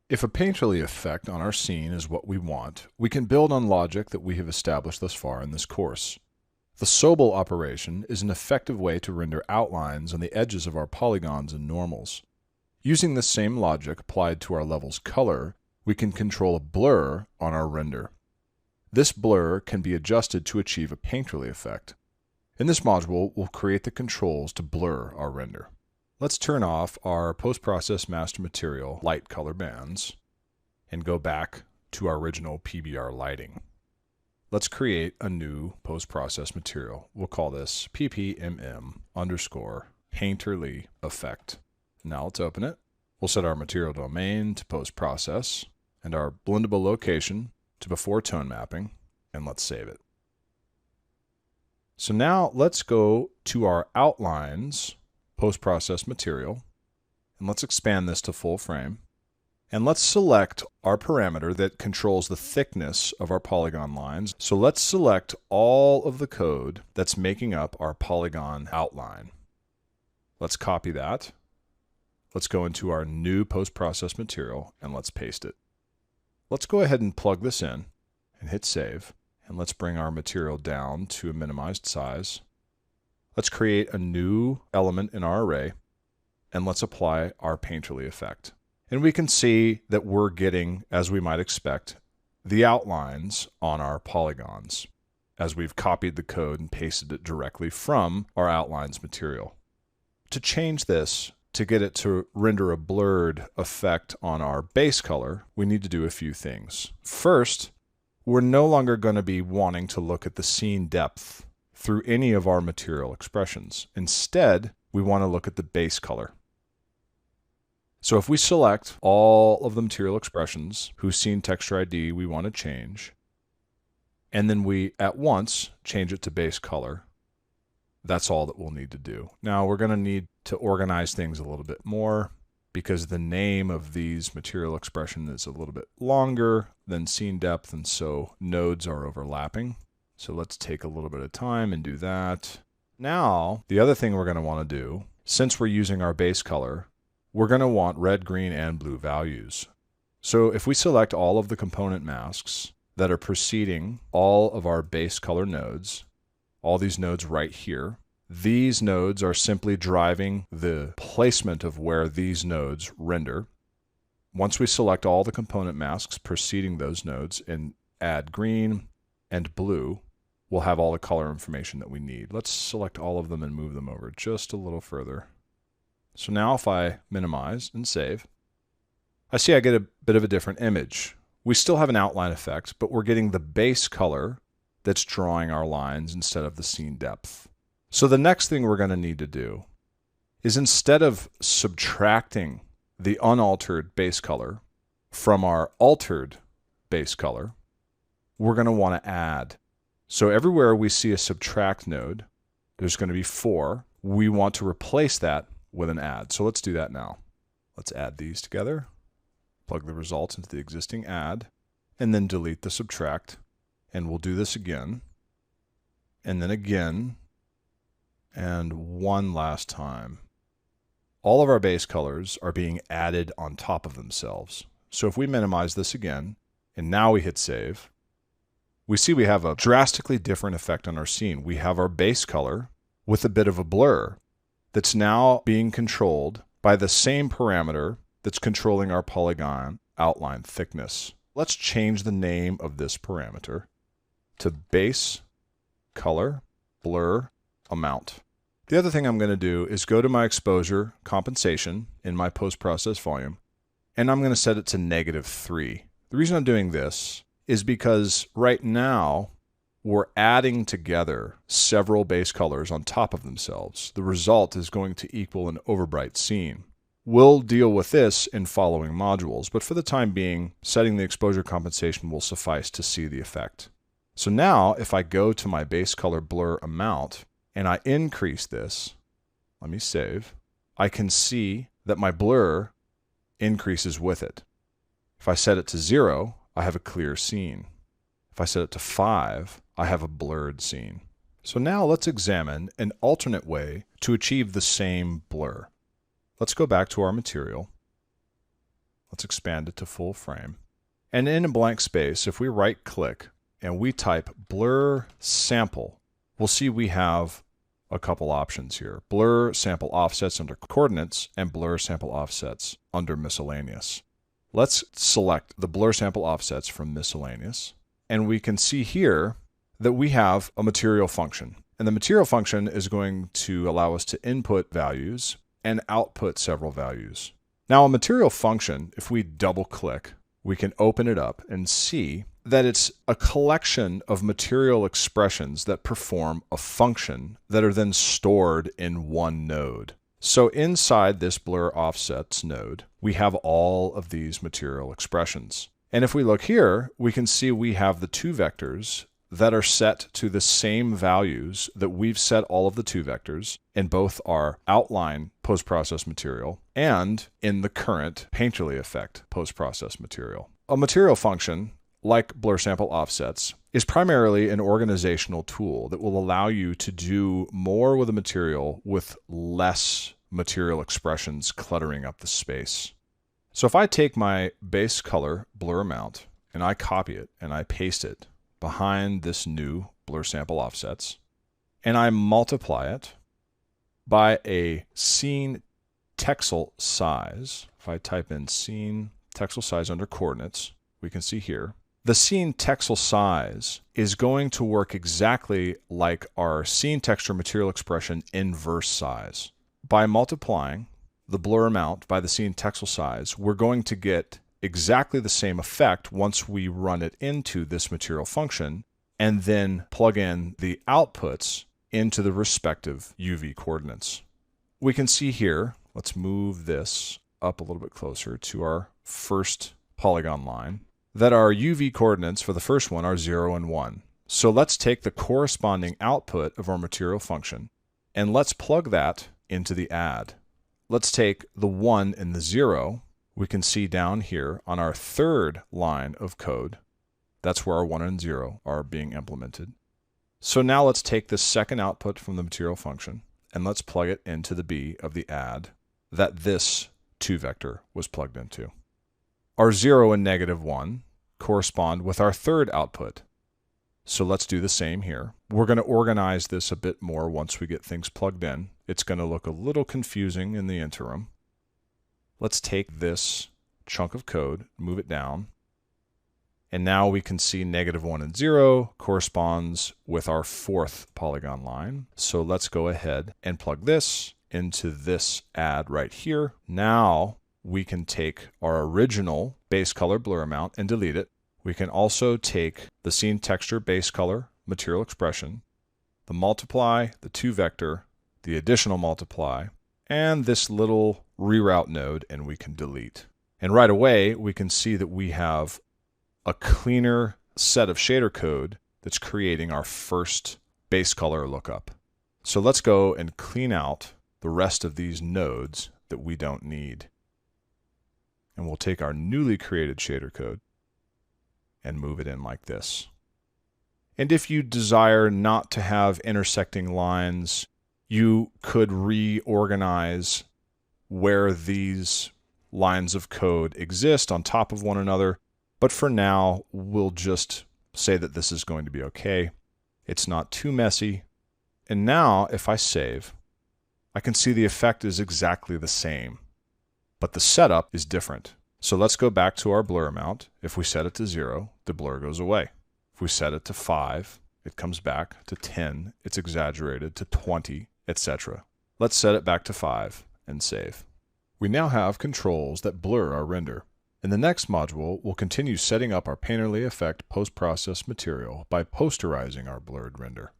If a painterly effect on our scene is what we want, we can build on logic that we have established thus far in this course. The Sobel operation is an effective way to render outlines on the edges of our polygons and normals. Using this same logic applied to our level's color, we can control a blur on our render. This blur can be adjusted to achieve a painterly effect. In this module, we'll create the controls to blur our render. Let's turn off our post-process master material light color bands and go back to our original PBR lighting. Let's create a new post-process material. We'll call this ppmm underscore painterly effect. Now let's open it. We'll set our material domain to post-process and our blendable location to before tone mapping, and let's save it. So now let's go to our outlines post-process material, and let's expand this to full frame. And let's select our parameter that controls the thickness of our polygon lines. So let's select all of the code that's making up our polygon outline. Let's copy that. Let's go into our new post-process material and let's paste it. Let's go ahead and plug this in and hit save. And let's bring our material down to a minimized size. Let's create a new element in our array, and let's apply our painterly effect. And we can see that we're getting, as we might expect, the outlines on our polygons, as we've copied the code and pasted it directly from our outlines material. To change this, to get it to render a blurred effect on our base color, we need to do a few things. First, we're no longer going to be wanting to look at the scene depth through any of our material expressions. Instead, we want to look at the base color. So if we select all of the material expressions whose scene texture ID we want to change, and then we at once change it to base color, that's all that we'll need to do. Now we're going to need to organize things a little bit more because the name of these material expression is a little bit longer than scene depth, and so nodes are overlapping. So let's take a little bit of time and do that. Now, the other thing we're going to want to do, since we're using our base color, we're going to want red, green, and blue values. So if we select all of the component masks that are preceding all of our base color nodes, all these nodes right here, these nodes are simply driving the placement of where these nodes render. Once we select all the component masks preceding those nodes and add green and blue, we'll have all the color information that we need. Let's select all of them and move them over just a little further. So now if I minimize and save, I see I get a bit of a different image. We still have an outline effect, but we're getting the base color that's drawing our lines instead of the scene depth. So the next thing we're going to need to do is, instead of subtracting the unaltered base color from our altered base color, we're going to want to add. So everywhere we see a subtract node, there's going to be 4. We want to replace that with an add. So let's do that now. Let's add these together, plug the results into the existing add, and then delete the subtract. And we'll do this again, and then again, and one last time. All of our base colors are being added on top of themselves. So if we minimize this again, and now we hit save, we see we have a drastically different effect on our scene. We have our base color with a bit of a blur that's now being controlled by the same parameter that's controlling our polygon outline thickness. Let's change the name of this parameter to base color blur amount. The other thing I'm going to do is go to my exposure compensation in my post-process volume, and I'm going to set it to -3. The reason I'm doing this is because right now we're adding together several base colors on top of themselves. The result is going to equal an overbright scene. We'll deal with this in following modules, but for the time being, setting the exposure compensation will suffice to see the effect. So now if I go to my base color blur amount and I increase this, let me save, I can see that my blur increases with it. If I set it to 0, I have a clear scene. If I set it to 5, I have a blurred scene. So now let's examine an alternate way to achieve the same blur. Let's go back to our material. Let's expand it to full frame. And in a blank space, if we right-click and we type blur sample, we'll see we have a couple options here. Blur sample offsets under coordinates and blur sample offsets under miscellaneous. Let's select the blur sample offsets from miscellaneous. And we can see here that we have a material function. And the material function is going to allow us to input values and output several values. Now, a material function, if we double-click, we can open it up and see that it's a collection of material expressions that perform a function that are then stored in one node. So inside this blur offsets node, we have all of these material expressions. And if we look here, we can see we have the two vectors that are set to the same values that we've set all of the two vectors in both our outline post-process material and in the current painterly effect post-process material. A material function, like blur sample offsets, is primarily an organizational tool that will allow you to do more with a material with less material expressions cluttering up the space. So if I take my base color blur amount and I copy it and I paste it behind this new blur sample offsets, and I multiply it by a scene texel size. If I type in scene texel size under coordinates, we can see here, the scene texel size is going to work exactly like our scene texture material expression inverse size. By multiplying the blur amount by the scene texel size, we're going to get exactly the same effect once we run it into this material function and then plug in the outputs into the respective UV coordinates. We can see here, let's move this up a little bit closer to our first polygon line, that our UV coordinates for the first one are 0 and 1. So let's take the corresponding output of our material function and let's plug that into the add. Let's take the 1 and the 0. We can see down here on our third line of code, that's where our 1 and 0 are being implemented. So now let's take this second output from the material function and let's plug it into the B of the add that this 2 vector was plugged into. Our 0 and negative 1 correspond with our third output. So let's do the same here. We're going to organize this a bit more once we get things plugged in. It's going to look a little confusing in the interim. Let's take this chunk of code, move it down, and now we can see negative 1 and 0 corresponds with our fourth polygon line. So let's go ahead and plug this into this add right here. Now we can take our original base color blur amount and delete it. We can also take the scene texture base color material expression, the multiply, the 2 vector, the additional multiply, and this little reroute node, and we can delete. And right away, we can see that we have a cleaner set of shader code that's creating our first base color lookup. So let's go and clean out the rest of these nodes that we don't need. And we'll take our newly created shader code and move it in like this. And if you desire not to have intersecting lines, you could reorganize where these lines of code exist on top of one another. But for now, we'll just say that this is going to be okay. It's not too messy. And now, if I save, I can see the effect is exactly the same, but the setup is different. So let's go back to our blur amount. If we set it to 0, the blur goes away. If we set it to 5, it comes back to 10, it's exaggerated to 20, etc. Let's set it back to 5 and save. We now have controls that blur our render. In the next module, we'll continue setting up our painterly effect post-process material by posterizing our blurred render.